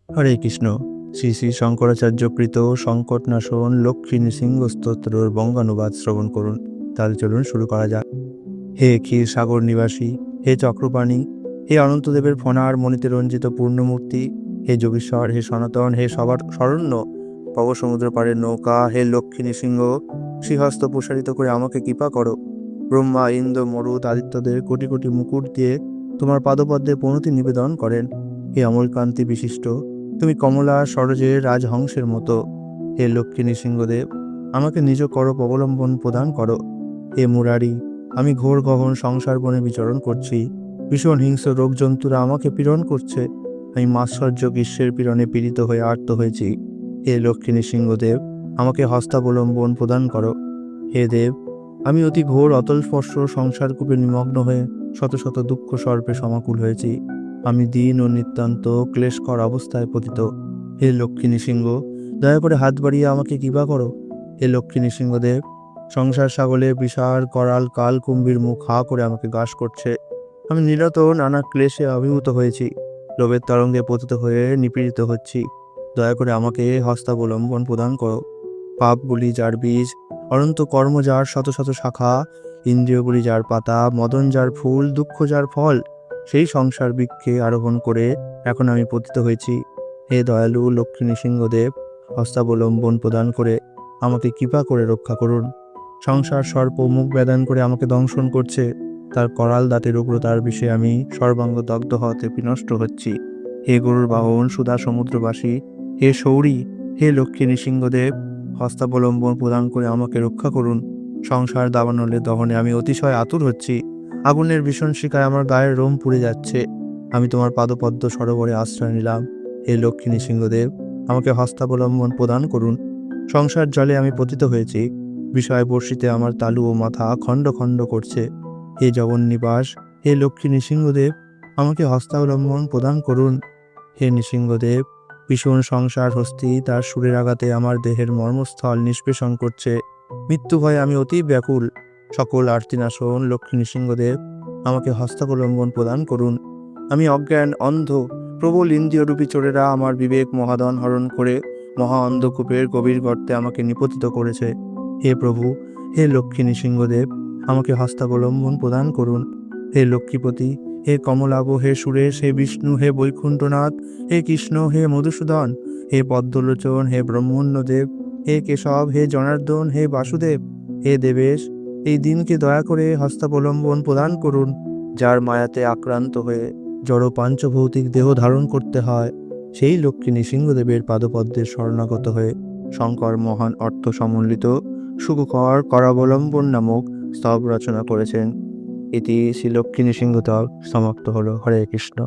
হরে কৃষ্ণ। শ্রী শ্রী শঙ্করাচার্যকৃত সংকটনাশন লক্ষ্মী নৃসিংহ স্তোত্রর বঙ্গানুবাদ শ্রবণ করুন। তাহলে চলুন শুরু করা যাক। হে ক্ষীর সাগর নিবাসী, হে চক্রপাণী, হে অনন্তদেবের ফণার মণিতে রঞ্জিত পূর্ণমূর্তি, হে যোগীশ্বর, হে সনাতন, হে সবার শরণ্য ভব সমুদ্র পাড়ের নৌকা, হে লক্ষ্মী নৃসিংহ, শ্রীহস্ত প্রসারিত করে আমাকে কৃপা করো। ব্রহ্মা, ইন্দ্র, মরুত, আদিত্যদের কোটি কোটি মুকুট দিয়ে তোমার পাদপদ্মে প্রণতি নিবেদন করেন। হে অমলকান্তি বিশিষ্ট, তুমি কমলা সরোজের রাজহংসের মতো। হে লক্ষ্মী নৃসিংহদেব, আমাকে নিজ করপ অবলম্বন প্রদান করো। হে মুরারি, আমি ঘোর গহন সংসার বনে বিচরণ করছি। ভীষণ হিংস্র রোগ জন্তুরা আমাকে পীড়ন করছে। আমি মাৎসর্য গ্রীষ্মের পীড়নে পীড়িত হয়ে আর্ত হয়েছি। হে লক্ষ্মী নৃসিংহদেব, আমাকে হস্তাবলম্বন প্রদান করো। হে দেব, আমি অতি ঘোর অতল স্পর্শ সংসারকূপে নিমগ্ন হয়ে শত শত দুঃখ সর্পে সমাকুল হয়েছি। আমি দীন ও নিতান্ত ক্লেশকর অবস্থায় পতিত। হে লক্ষ্মী নৃসিংহ, দয়া করে হাত বাড়িয়ে আমাকে কৃপা করো। হে লক্ষ্মী নৃসিংহদেব, সংসার সাগলে বিশাল করাল কাল কুম্ভীর মুখ হা করে আমাকে গ্রাস করছে। আমি নিরত নানা ক্লেশে অভিভূত হয়েছি। লোভের তরঙ্গে পতিত হয়ে নিপীড়িত হচ্ছি। দয়া করে আমাকে হস্তাবলম্বন প্রদান করো। পাপগুলি যার বীজ, অনন্ত কর্ম যার শত শত শাখা, ইন্দ্রিয়গুলি যার পাতা, মদন যার ফুল, দুঃখ যার ফল, সেই সংসার বৃক্ষে আরোহণ করে এখন আমি পতিত হয়েছি। হে দয়ালু লক্ষ্মী নৃসিংহদেব, হস্তাবলম্বন প্রদান করে আমাকে কৃপা করে রক্ষা করুন। সংসার সর্প মুখ বেদান করে আমাকে দংশন করছে। তার করাল দাঁতের উগ্রতার বিষয়ে আমি সর্বাঙ্গ দগ্ধ হতে বিনষ্ট হচ্ছি। হে গরুর বাহন সুধা সমুদ্রবাসী, হে শৌরী, হে লক্ষ্মী নৃসিংহদেব, হস্তাবলম্বন প্রদান করে আমাকে রক্ষা করুন। সংসার দাবানলের দহনে আমি অতিশয় আতুর হচ্ছি। আগুনের ভীষণ শিকায় আমার গায়ের লোম পুড়ে যাচ্ছে। আমি তোমার পাদপদ্ম সরোবরে আশ্রয় নিলাম। হে লক্ষ্মী নৃসিংহদেব, আমাকে হস্তাবলম্বন প্রদান করুন। সংসার জলে আমি পতিত হয়েছি। বিষয় বর্ষিতে আমার তালু ও মাথা খণ্ড খণ্ড করছে। হে জগন্নিবাস, হে লক্ষ্মী নৃসিংহদেব, আমাকে হস্তাবলম্বন প্রদান করুন। হে নৃসিংহদেব, ভীষণ সংসার হস্তি তার সুরের আঘাতে আমার দেহের মর্মস্থল নিষ্পেষণ করছে। মৃত্যু ভয়ে আমি অতি ব্যাকুল। সকল আর্তিনাশন লক্ষ্মী নৃসিংহদেব, আমাকে হস্তাবলম্বন প্রদান করুন। আমি অজ্ঞান অন্ধ, প্রবল ইন্দ্রিয়রূপী চোরেরা আমার বিবেক মহাধন হরণ করে মহা অন্ধকূপের গভীর গর্তে আমাকে নিপতিত করেছে। হে প্রভু, হে লক্ষ্মী নৃসিংহদেব, আমাকে হস্তাবলম্বন প্রদান করুন। হে লক্ষ্মীপতি, হে কমলাভ, হে সুরেশ, হে বিষ্ণু, হে বৈকুণ্ঠনাথ, হে কৃষ্ণ, হে মধুসূদন, হে পদ্মলোচন, হে ব্রহ্মণ্যদেব, হে কেশব, হে জনার্দন, হে বাসুদেব, হে দেবেশ, এই দিনকে দয়া করে হস্তাবলম্বন প্রদান করুন। যার মায়াতে আক্রান্ত হয়ে জড় পাঞ্চভৌতিক দেহ ধারণ করতে হয়, সেই লক্ষ্মী নৃসিংহদেবের পাদপদ্মের শরণাগত হয়ে শঙ্কর মহান অর্থ সমন্বিত সুখকর করাবলম্বন নামক স্তব রচনা করেছেন। এটি শ্রী লক্ষ্মী নৃসিংহতব সমাপ্ত হলো। হরে কৃষ্ণ।